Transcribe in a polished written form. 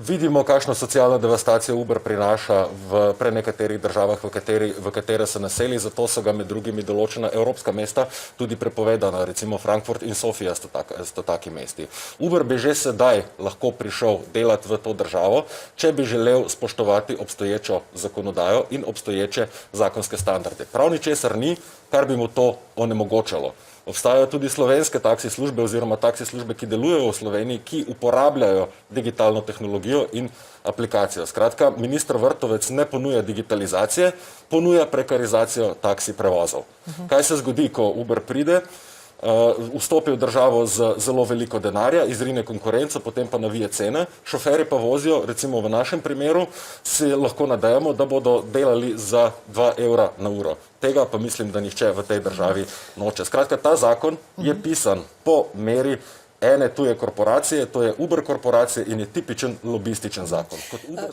Vidimo, kakšno socialno devastacijo Uber prinaša v prenekaterih državah, v katere se naseli, zato so ga med drugimi določena evropska mesta tudi prepovedana, recimo Frankfurt in Sofija sta taki mesti. Uber bi že sedaj lahko prišel delati v to državo, če bi želel spoštovati obstoječo zakonodajo in obstoječe zakonske standarde. Prav ničesar ni, kar bi mu to onemogočalo. Obstajajo tudi slovenske taksi službe oziroma taksi službe, ki delujejo v Sloveniji, ki uporabljajo digitalno tehnologijo in aplikacijo. Skratka, minister Vrtovec ne ponuja digitalizacije, ponuja prekarizacijo taksi prevozov. Kaj se zgodi, ko Uber pride, vstopi v državo z zelo veliko denarja, izrine konkurenco, potem pa navije cene, šoferji pa vozijo, recimo v našem primeru, si lahko nadejamo, da bodo delali za 2 evra na uro. Tega pa mislim, da nihče v tej državi noče. Skratka, ta zakon je pisan po meri ene tuje korporacije, to je Uber korporacije in je tipičen lobističen zakon. Kot Uber